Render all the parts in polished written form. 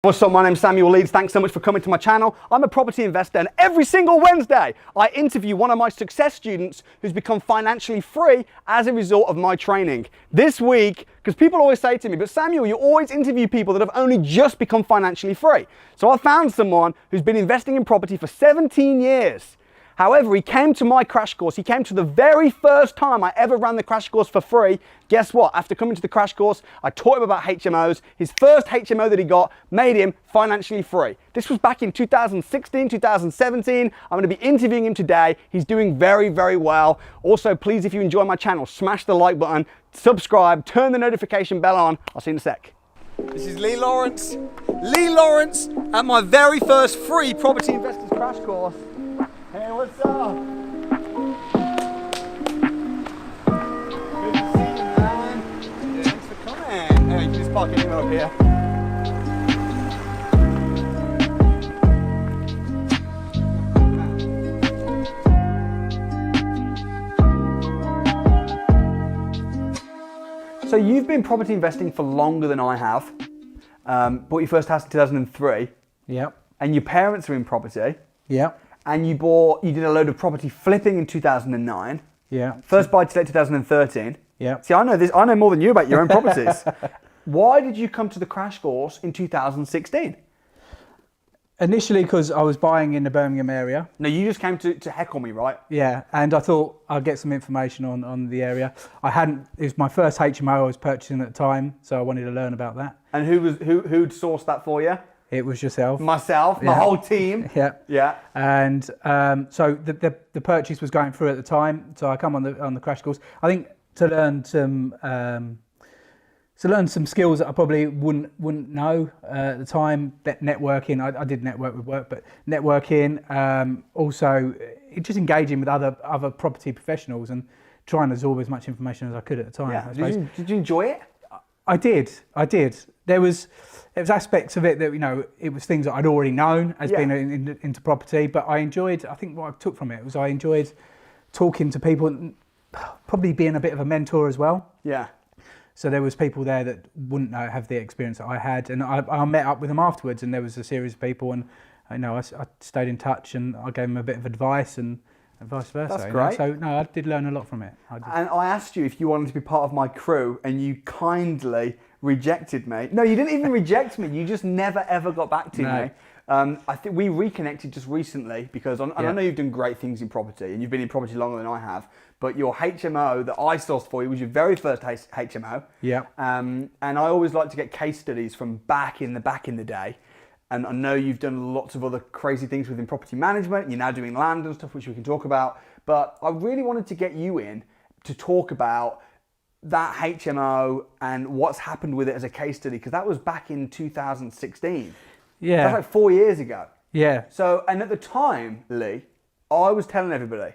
What's up, my name's Samuel Leeds. Thanks so much for coming to my channel. I'm a property investor and every single Wednesday I interview one of my success students who's become financially free as a result of my training. This week, because people always say to me, but Samuel, you always interview people that have only just become financially free. So I found someone who's been investing in property for 17 years. However, he came to my crash course. He came to the very first time I ever ran the crash course for free. Guess what? After coming to the crash course, I taught him about HMOs. His first HMO that he got made him financially free. This was back in 2016, 2017. I'm going to be interviewing him today. He's doing very, very well. Also, please, if you enjoy my channel, smash the like button, subscribe, turn the notification bell on. I'll see you in a sec. This is Lee Lawrence. Lee Lawrence at my very first free property investors crash course. Hey, what's up? Good to see you, man. Thanks for coming. Hey, you can just park anywhere up here. So you've been property investing for longer than I have. Bought your first house in 2003. Yep. And your parents are in property. Yep. And you did a load of property flipping in 2009. Yeah. First buy to let 2013. Yeah. See, I know more than you about your own properties. Why did you come to the crash course in 2016? Initially, because I was buying in the Birmingham area. No, you just came to heckle me, right? Yeah, and I thought I'd get some information on the area. It was my first HMO I was purchasing at the time, so I wanted to learn about that. And who'd sourced that for you? It was yourself. Myself, my whole team. Yeah. Yeah. And so the purchase was going through at the time, so I come on the crash course. I think to learn some skills that I probably wouldn't know at the time. Networking, I did network with work, but networking, also just engaging with other property professionals and trying to absorb as much information as I could at the time. Yeah. Did you enjoy it? I did. There was aspects of it that, it was things that I'd already known as being into property, but I think what I took from it was I enjoyed talking to people and probably being a bit of a mentor as well. Yeah. So there was people there that wouldn't have the experience that I had, and I met up with them afterwards, and there was a series of people, and I stayed in touch, and I gave them a bit of advice and vice versa. That's great. So no, I did learn a lot from it. And I asked you if you wanted to be part of my crew, and you kindly rejected me. No, you didn't even reject me. You just never ever got back to me. I think we reconnected just recently because I know you've done great things in property, and you've been in property longer than I have. But your HMO that I sourced for you was your very first HMO. Yeah. And I always like to get case studies from back in the day. And I know you've done lots of other crazy things within property management. You're now doing land and stuff, which we can talk about. But I really wanted to get you in to talk about that HMO and what's happened with it as a case study, because that was back in 2016. Yeah. That's like 4 years ago. Yeah. So, and at the time, Lee, I was telling everybody,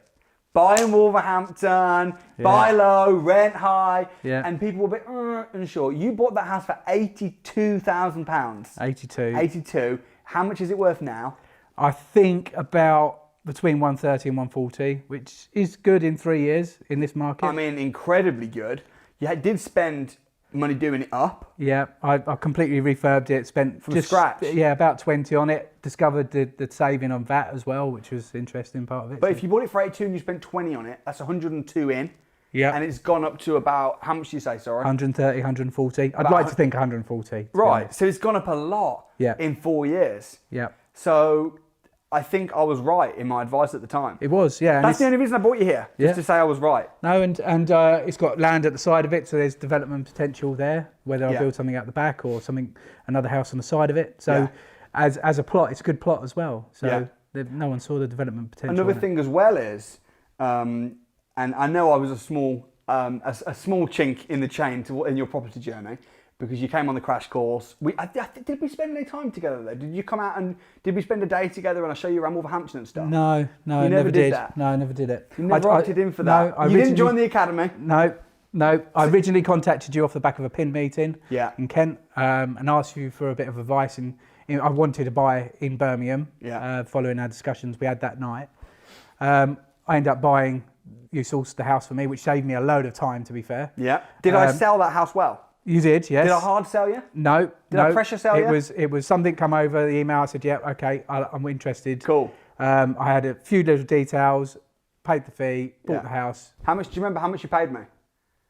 buy in Wolverhampton, buy low, rent high, and people were a bit unsure. You bought that house for £82,000. 82. How much is it worth now? I think about between 130 and 140, which is good in 3 years in this market. I mean, incredibly good. You did spend money doing it up. Yeah, I completely refurbed it, spent from scratch. Yeah, about 20 on it. Discovered the saving on VAT as well, which was the interesting part of it. But if you bought it for 82 and you spent 20 on it, that's 102 in. Yeah. And it's gone up to about, how much do you say, sorry? 130, 140. I'd like to think 140. Right, so it's gone up a lot in 4 years. Yeah. So I think I was right in my advice at the time. It was, yeah. That's the only reason I brought you here, just to say I was right. No, and it's got land at the side of it, so there's development potential there, whether I build something out the back or another house on the side of it. So as a plot, it's a good plot as well. So no one saw the development potential. Another thing as well is, and I know I was a small chink in the chain in your property journey, because you came on the crash course. Did we spend any time together though? Did you come out and did we spend a day together and I show you around Wolverhampton and stuff? No, you I never did did. That? No, I never did it. You never opted in for that. No, you didn't join the academy. No. I originally contacted you off the back of a PIN meeting in Kent and asked you for a bit of advice. I wanted to buy in Birmingham following our discussions we had that night. I ended up buying, you sourced the house for me, which saved me a load of time, to be fair. Yeah. Did I sell that house well? You did, yes. Did I hard sell you? No. Did I pressure sell you? It was something come over the email. I said, yeah, okay, I'm interested. Cool. I had a few little details, paid the fee, bought the house. How much? Do you remember how much you paid me?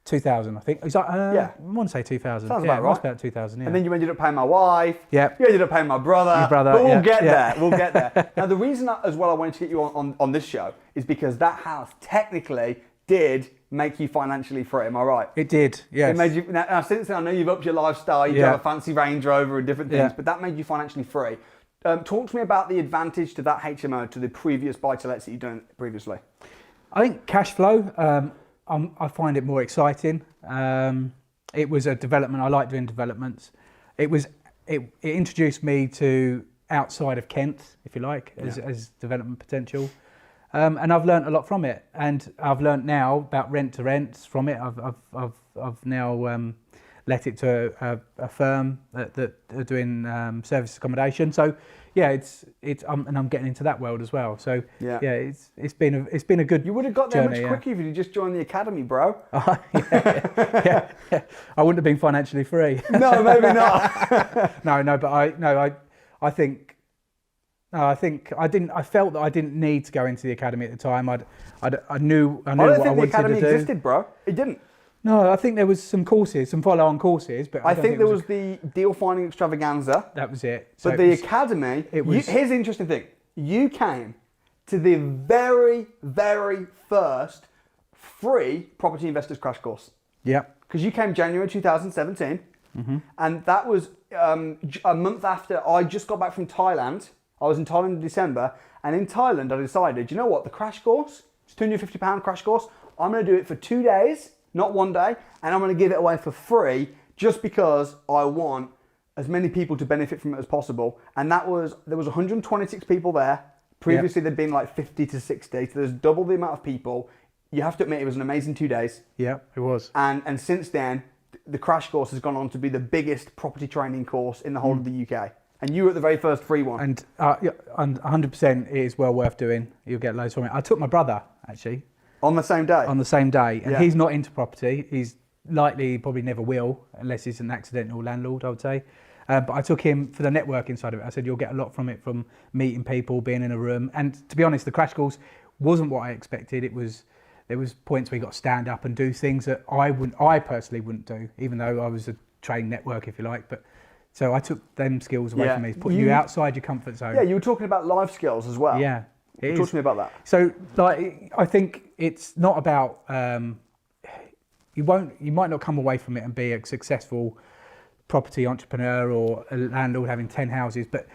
2,000, I think. It was like, Yeah. I want to say 2,000. Sounds yeah, about it was right. about 2,000. Yeah. And then you ended up paying my wife. Yeah. You ended up paying my brother. Your brother, But we'll yeah, get yeah. there. We'll get there. Now, the reason as well I wanted to get you on this show is because that house technically did make you financially free. Am I right? It did, yes. It made you. Now since then, I know you've upped your lifestyle. You drive a fancy Range Rover and different things, but that made you financially free. Talk to me about the advantage to that HMO to the previous buy-to-lets that you've done previously. I think cash flow. I find it more exciting. It was a development. I like doing developments. It introduced me to outside of Kent, if you like, as development potential. And I've learnt a lot from it. And I've learnt now about rent to rents from it. I've now let it to a firm that are doing service accommodation. So yeah, and I'm getting into that world as well. So it's been a good. You would have got there journey, much quicker if you just joined the academy, bro. yeah. I wouldn't have been financially free. No, maybe not. But I think I didn't. I felt that I didn't need to go into the academy at the time. I knew what I wanted to do. I don't think the academy existed, bro. It didn't. No, I think there was some courses, some follow-on courses, but I think there was the deal finding extravaganza. That was it. So but the academy, here's the interesting thing. You came to the very, very first free property investors crash course. Yeah. Because you came January 2017, and that was a month after I just got back from Thailand. I was in Thailand in December, and in Thailand I decided, you know what, the crash course, it's £250 crash course, I'm going to do it for 2 days, not 1 day, and I'm going to give it away for free just because I want as many people to benefit from it as possible. And there was 126 people there. Previously there'd been like 50 to 60, so there's double the amount of people. You have to admit it was an amazing 2 days. Yeah, it was. And since then, the crash course has gone on to be the biggest property training course in the whole of the UK. And you were at the very first free one. And 100% it is well worth doing. You'll get loads from it. I took my brother, actually. On the same day? On the same day. And he's not into property. He's likely, probably never will, unless he's an accidental landlord, I would say. But I took him for the networking side of it. I said, you'll get a lot from it, from meeting people, being in a room. And to be honest, the crash course wasn't what I expected. There was points where you got to stand up and do things that I personally wouldn't do, even though I was a trained network, if you like. But so I took them skills away from me, putting you outside your comfort zone. Yeah, you were talking about life skills as well. Yeah. Talk to me about that. So, like, I think it's not about you might not come away from it and be a successful property entrepreneur or a landlord having 10 houses, but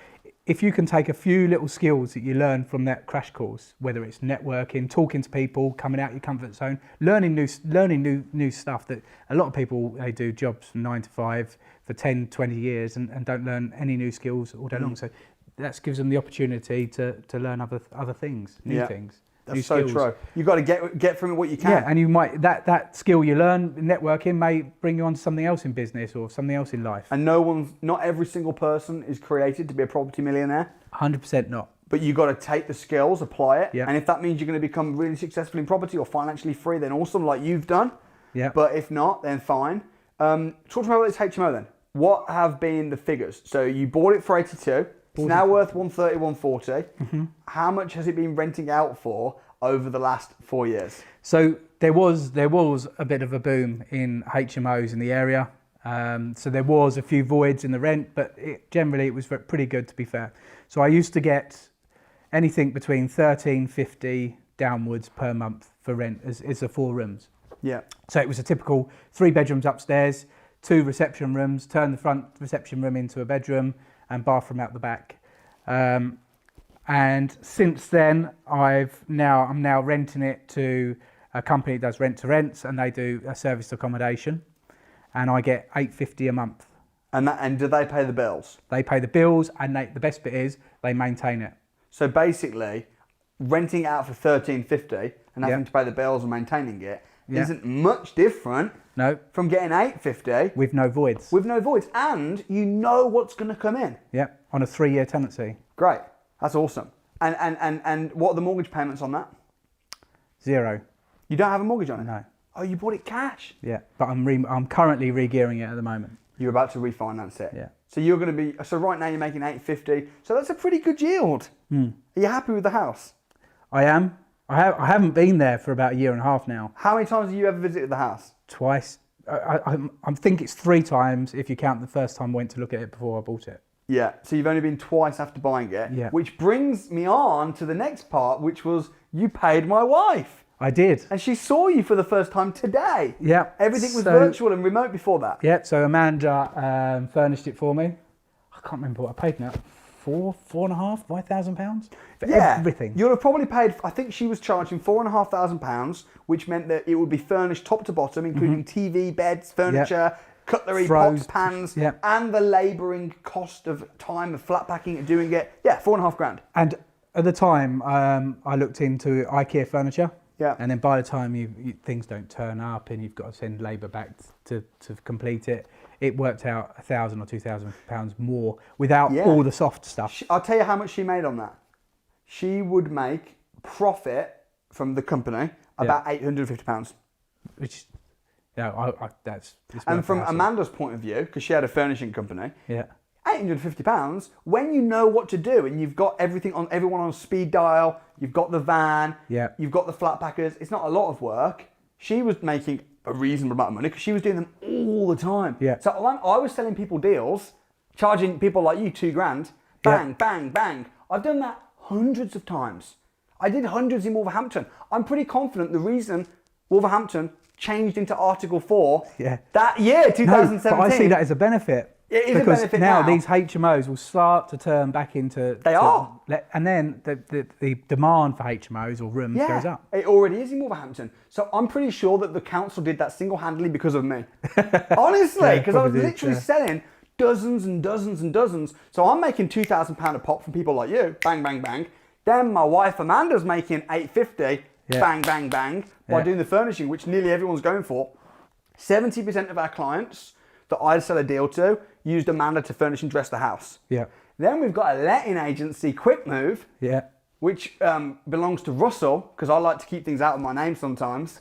if you can take a few little skills that you learn from that crash course, whether it's networking, talking to people, coming out your comfort zone, learning new stuff, that a lot of people, they do jobs from 9 to 5 for 10, 20 years and don't learn any new skills all day long. So that gives them the opportunity to learn other things, new things. That's so true. You've got to get from it what you can. Yeah, and you might that skill you learn networking may bring you on to something else in business or something else in life. And not every single person is created to be a property millionaire. 100% not. But you've got to take the skills, apply it, Yeah. and if that means you're going to become really successful in property or financially free, then awesome, like you've done. Yeah. But if not, then fine. Talk to me about this HMO then. What have been the figures? So you bought it for 82. It's now worth 130, 140. How much has it been renting out for over the last 4 years? So there was a bit of a boom in HMOs in the area. So there was a few voids in the rent, but generally it was pretty good, to be fair. So I used to get anything between $13.50 downwards per month for rent as the 4 rooms. Yeah. So it was a typical 3 bedrooms upstairs, 2 reception rooms, turn the front reception room into a bedroom and bathroom out the back. And since then, I'm now renting it to a company that does rent to rents, and they do a serviced accommodation, and I get $8.50 a month. And do they pay the bills? They pay the bills, and the best bit is they maintain it. So basically, renting it out for $13.50 and having to pay the bills and maintaining it isn't much different from getting $8.50 with no voids. With no voids, and you know what's going to come in. Yeah, on a 3-year tenancy. Great. That's awesome. And what are the mortgage payments on that? 0. You don't have a mortgage on it? No. Oh, you bought it cash? Yeah, but I'm currently re-gearing it at the moment. You're about to refinance it. Yeah. So you're going to be, so right now you're making 850. So that's a pretty good yield. Are you happy with the house? I am. I haven't been there for about a year and a half now. How many times have you ever visited the house? Twice. I think it's 3 times if you count the first time I went to look at it before I bought it. Yeah, so you've only been twice after buying it. Yeah. Which brings me on to the next part, which was you paid my wife. I did. And she saw you for the first time today. Yeah. Everything was virtual and remote before that. Yeah, so Amanda furnished it for me. I can't remember what I paid now. £4,500, £5,000 for everything. You'd have probably paid, I think she was charging £4,500, which meant that it would be furnished top to bottom, including TV, beds, furniture, cutlery, pots, pans, and the labouring cost of time of flat packing and doing it. Yeah, £4,500. And at the time, I looked into IKEA furniture. Yeah. And then by the time things don't turn up and you've got to send labour back to complete it, it worked out £1,000 or £2,000 more without all the soft stuff. I'll tell you how much she made on that. She would make profit from the company about £850. Which, that's... And from Amanda's point of view, because she had a furnishing company, yeah. £850, when you know what to do and you've got everyone on speed dial, you've got the van, you've got the flat packers, it's not a lot of work. She was making a reasonable amount of money because she was doing them all the time. Yeah. So I was selling people deals, charging people like you £2,000, bang, bang, bang. I've done that hundreds of times. I did hundreds in Wolverhampton. I'm pretty confident the reason Wolverhampton changed into Article 4 that year, 2017. No, but I see that as a benefit. It is because a benefit now these HMOs will start to turn back into... They are. And then the demand for HMOs or rooms goes up. It already is in Wolverhampton. So I'm pretty sure that the council did that single-handedly because of me. Honestly, because I was literally selling dozens and dozens and dozens. So I'm making £2,000 a pop from people like you, bang, bang, bang. Then my wife Amanda's making $850, bang, bang, bang, by doing the furnishing, which nearly everyone's going for. 70% of our clients that I'd sell a deal to used Amanda to furnish and dress the house. Yeah. Then we've got a letting agency, Quick Move, which belongs to Russell, because I like to keep things out of my name sometimes.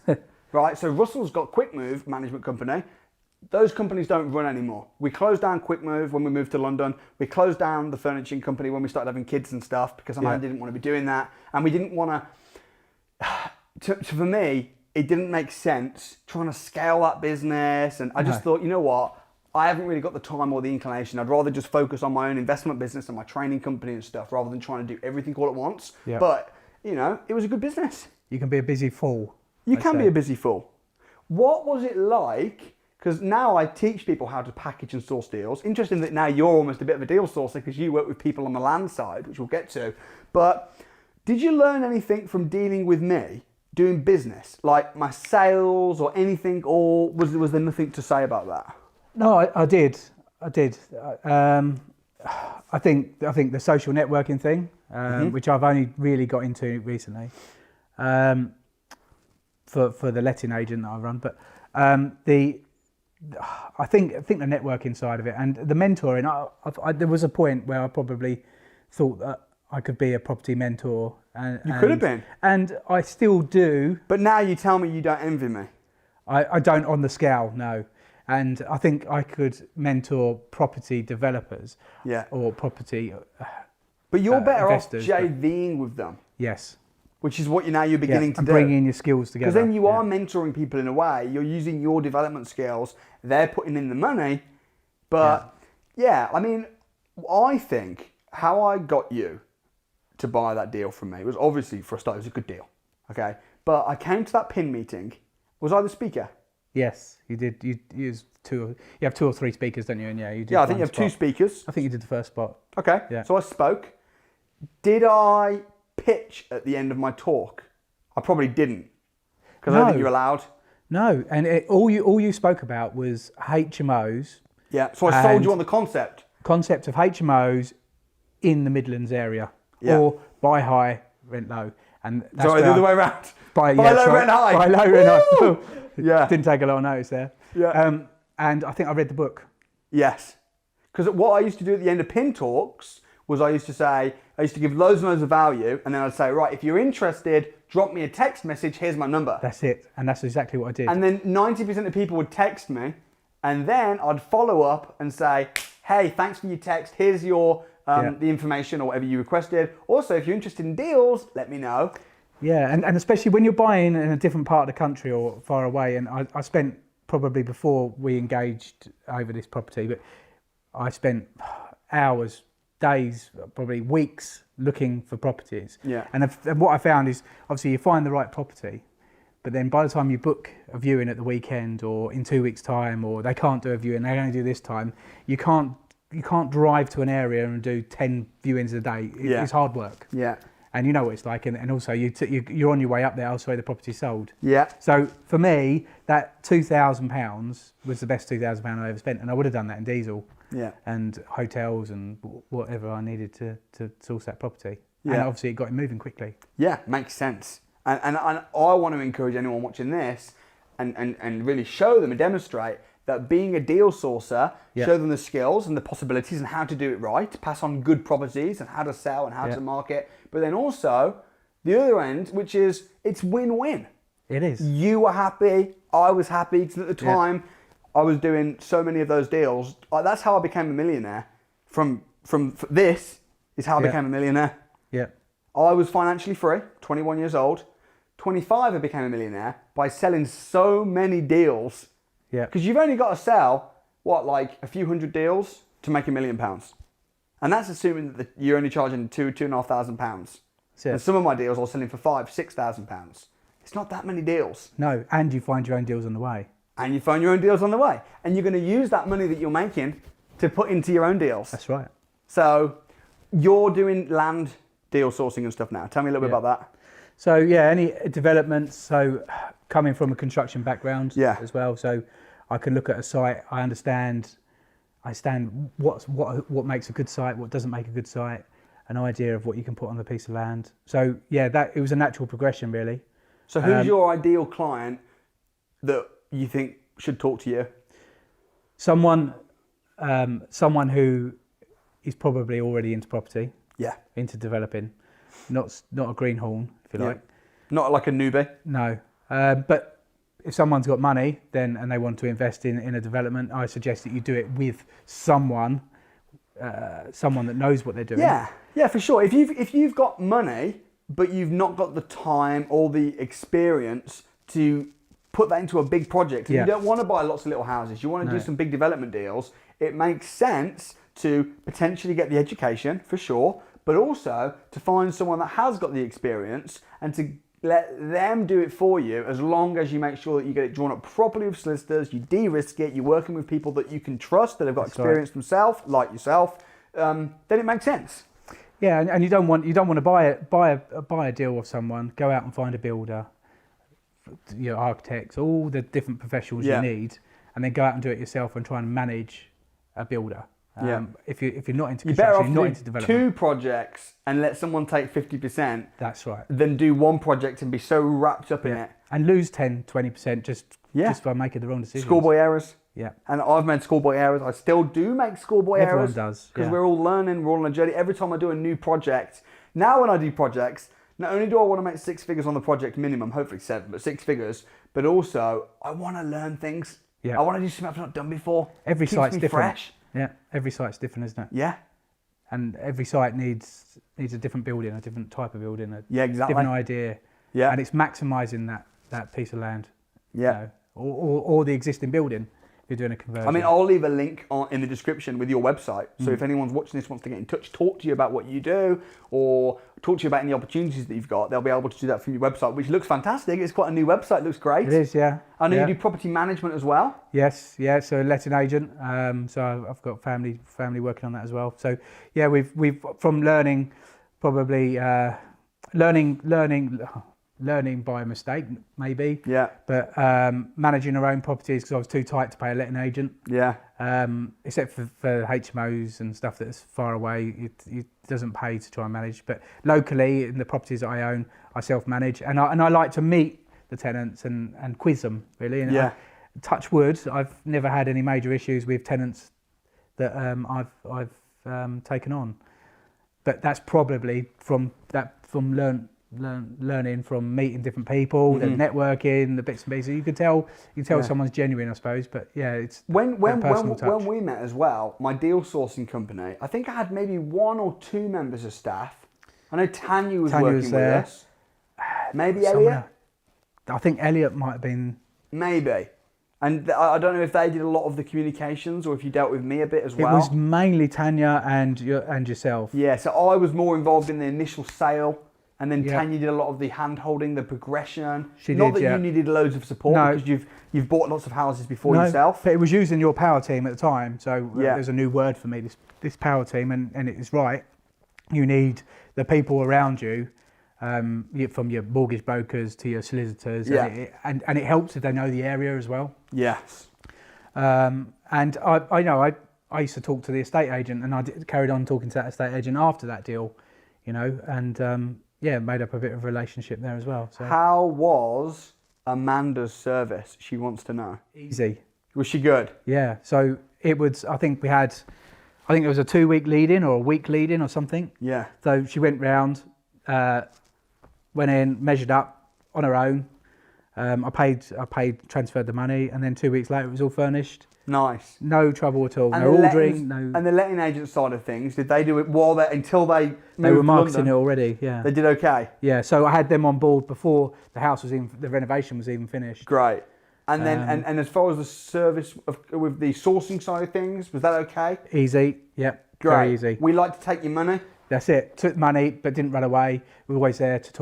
Right, so Russell's got Quick Move management company. Those companies don't run anymore. We closed down Quick Move when we moved to London. We closed down the furnishing company when we started having kids and stuff, because Amanda didn't want to be doing that. And we didn't want to, for me, it didn't make sense trying to scale that business. And I just thought, you know what? I haven't really got the time or the inclination. I'd rather just focus on my own investment business and my training company and stuff rather than trying to do everything all at once. Yeah. But, you know, it was a good business. You can be a busy fool. You can be a busy fool. What was it like? Because now I teach people how to package and source deals. Interesting that now you're almost a bit of a deal sourcer because you work with people on the land side, which we'll get to. But did you learn anything from dealing with me doing business? Like my sales or anything? Or was there nothing to say about that? No, I did. I think the social networking thing, which I've only really got into recently, for the letting agent that I run, but I think the networking side of it and the mentoring. There was a point where I probably thought that I could be a property mentor, and you could have been, and I still do. But now you tell me you don't envy me. I don't on the scale, no. And I think I could mentor property developers, or property. But you're better off investors, JVing with them. Yes. Which is what you're beginning to do. And bringing your skills together. Because then you are mentoring people in a way. You're using your development skills. They're putting in the money. But I mean, I think how I got you to buy that deal from me was obviously, for a start, it was a good deal. Okay. But I came to that PIN meeting. Was I the speaker? Yes, you did. You used two. You have 2 or 3 speakers, don't you? And you did. Yeah, I think you have 2 speakers. I think you did the first spot. Okay. Yeah. So I spoke. Did I pitch at the end of my talk? I probably didn't, because I don't think you're allowed. No, and all you spoke about was HMOs. Yeah. So I sold you on the concept of HMOs in the Midlands area, or buy high, rent low, and that's the other way around. Buy low, rent high. Buy low, rent high. Yeah. Didn't take a lot of notice there. Yeah. And I think I read the book. Yes. Because what I used to do at the end of PIN talks was I used to give loads and loads of value, and then I'd say, right, if you're interested, drop me a text message, here's my number. That's it, and that's exactly what I did. And then 90% of people would text me, and then I'd follow up and say, hey, thanks for your text, here's your the information or whatever you requested. Also, if you're interested in deals, let me know. Yeah, and especially when you're buying in a different part of the country or far away, and I spent probably before we engaged over this property, but I spent hours, days, probably weeks looking for properties. Yeah. And what I found is, obviously you find the right property, but then by the time you book a viewing at the weekend or in 2 weeks' time, or they can't do a viewing, they only do this time, you can't drive to an area and do 10 viewings a day. It's hard work. Yeah. And you know what it's like, and also you're on your way up there elsewhere, the property's sold. Yeah. So for me, that £2,000 was the best £2,000 I ever spent, and I would have done that in diesel. Yeah. And hotels and whatever I needed to source that property. Yeah. And obviously it got it moving quickly. Yeah, makes sense. And I want to encourage anyone watching this and really show them and demonstrate that being a deal sourcer, show them the skills and the possibilities and how to do it right, pass on good properties and how to sell and how to market. But then also the other end, which is it's win-win. It is. You were happy, I was happy, because at the time I was doing so many of those deals. That's how I became a millionaire. From this is how I became a millionaire. Yeah. I was financially free, 21 years old. 25, I became a millionaire by selling so many deals. Yeah. Because you've only got to sell, like a few hundred deals to make £1 million. And that's assuming that you're only charging £2,500. And some of my deals I was selling for £5,000-6,000. It's not that many deals. No, and you find your own deals on the way. And you find your own deals on the way. And you're going to use that money that you're making to put into your own deals. That's right. So you're doing land deal sourcing and stuff now. Tell me a little bit about that. So any developments, so coming from a construction background as well, so I can look at a site, I understand what makes a good site, what doesn't make a good site, an idea of what you can put on the piece of land. So it was a natural progression really. So who's your ideal client that you think should talk to you? Someone who is probably already into property, into developing, not a greenhorn, if you like. Not like a newbie. No, but if someone's got money and they want to invest in a development, I suggest that you do it with someone that knows what they're doing. Yeah, for sure. If you've got money but you've not got the time or the experience to put that into a big project, and you don't want to buy lots of little houses, you want to do some big development deals, it makes sense to potentially get the education, for sure, but also to find someone that has got the experience and to let them do it for you, as long as you make sure that you get it drawn up properly with solicitors, you de-risk it, you're working with people that you can trust, that have got experience themselves, like yourself, then it makes sense. Yeah, and you don't want to buy a deal with someone, go out and find a builder, your architects, all the different professionals you need, and then go out and do it yourself and try and manage a builder. If you're not into construction, you're not into development. 2 projects and let someone take 50%. That's right. Than do 1 project and be so wrapped up in it. And lose 10-20% just by making the wrong decisions. Schoolboy errors. Yeah. And I've made schoolboy errors. I still do make schoolboy errors. Everyone does. Because we're all learning, we're all on a journey. Every time I do a new project, now when I do projects, not only do I want to make 6 figures on the project minimum, hopefully 7, but 6 figures, but also I want to learn things. Yeah. I want to do something I've not done before. Every site's different. Fresh. Yeah, every site's different, isn't it? Yeah. And every site needs a different building, a different type of building, exactly. different idea. Yeah. And it's maximising that piece of land. Yeah. Or the existing building if you're doing a conversion. I mean, I'll leave a link in the description with your website. So if anyone's watching this wants to get in touch, talk to you about what you do, or talk to you about any opportunities that you've got, they'll be able to do that from your website, which looks fantastic. It's quite a new website, looks great. It is, yeah. I know you do property management as well. Yes, yeah. So a letting agent. So I've got family working on that as well. So yeah, we've from learning, probably learning by mistake, maybe. Yeah. But managing our own properties because I was too tight to pay a letting agent. Yeah. Except for HMOs and stuff that's far away, it doesn't pay to try and manage. But locally, in the properties that I own, I self-manage, and I like to meet the tenants and quiz them really. And touch wood, I've never had any major issues with tenants that I've taken on. but that's probably from learning from meeting different people, the networking, the bits and pieces. You can tell someone's genuine, I suppose. But yeah, it's when we met as well, my deal sourcing company, I think I had maybe 1 or 2 members of staff. I know Tanya was working with us. Maybe Elliot. I think Elliot might have been. Maybe. And I don't know if they did a lot of the communications or if you dealt with me a bit as well. It was mainly Tanya and yourself. Yeah, so I was more involved in the initial sale, and then Tanya did a lot of the hand-holding, the progression. Not that you needed loads of support, because you've bought lots of houses before yourself. But it was using your power team at the time, so there's a new word for me, this power team, and it is right. You need the people around you, from your mortgage brokers to your solicitors, and it helps if they know the area as well. Yes. And I used to talk to the estate agent, and I carried on talking to that estate agent after that deal, and made up a bit of a relationship there as well. So. How was Amanda's service? She wants to know. Easy. Was she good? Yeah. So it was. I think it was a 2-week lead-in or a week lead-in or something. Yeah. So she went round, went in, measured up on her own. I transferred the money, and then 2 weeks later it was all furnished. Nice. No trouble at all. And no ordering. And the letting agent side of things, did they do it until they moved They were marketing to London? It already. Yeah. They did okay. Yeah. So I had them on board before the renovation was even finished. Great. And then and as far as the service with the sourcing side of things, was that okay? Easy. Yep. Great. Very easy. We like to take your money. That's it. Took money, but didn't run away. We were always there to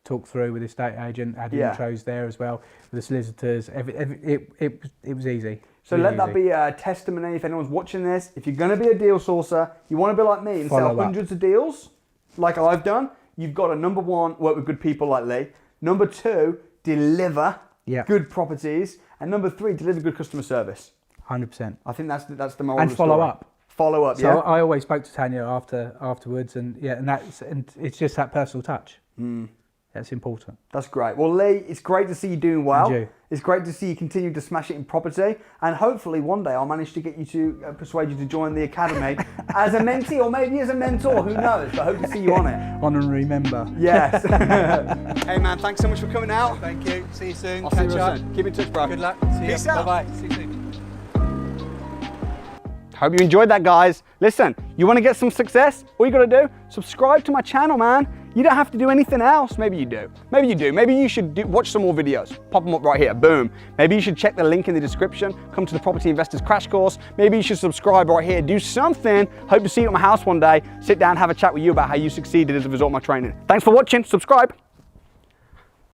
talk through with the estate agent. Had intros there as well with the solicitors. It was easy. So let that be a testimony if anyone's watching this. If you're going to be a deal sourcer, you want to be like me and sell hundreds of deals, like I've done, you've got to, number 1, work with good people like Lee. Number 2, deliver good properties. And number 3, deliver good customer service. 100%. I think that's the moral of the story. And follow up. Follow up, So I always spoke to Tanya afterwards, and it's just that personal touch. That's important. That's great. Well, Lee, it's great to see you doing well. And you. It's great to see you continue to smash it in property, and hopefully one day I'll manage to get you to persuade you to join the academy as a mentee or maybe as a mentor. Who knows? But I hope to see you on it. Honorary member. Yes. Hey man, thanks so much for coming out. Thank you. See you soon. I'll see you real soon. Keep in touch, bro. Good luck. Peace out. Bye bye. See you soon. Hope you enjoyed that, guys. Listen, you want to get some success? All you got to do, subscribe to my channel, man. You don't have to do anything else. Maybe you do. Maybe you do. Maybe you should watch some more videos. Pop them up right here. Boom. Maybe you should check the link in the description. Come to the Property Investors Crash Course. Maybe you should subscribe right here. Do something. Hope to see you at my house one day. Sit down, have a chat with you about how you succeeded as a result of my training. Thanks for watching. Subscribe.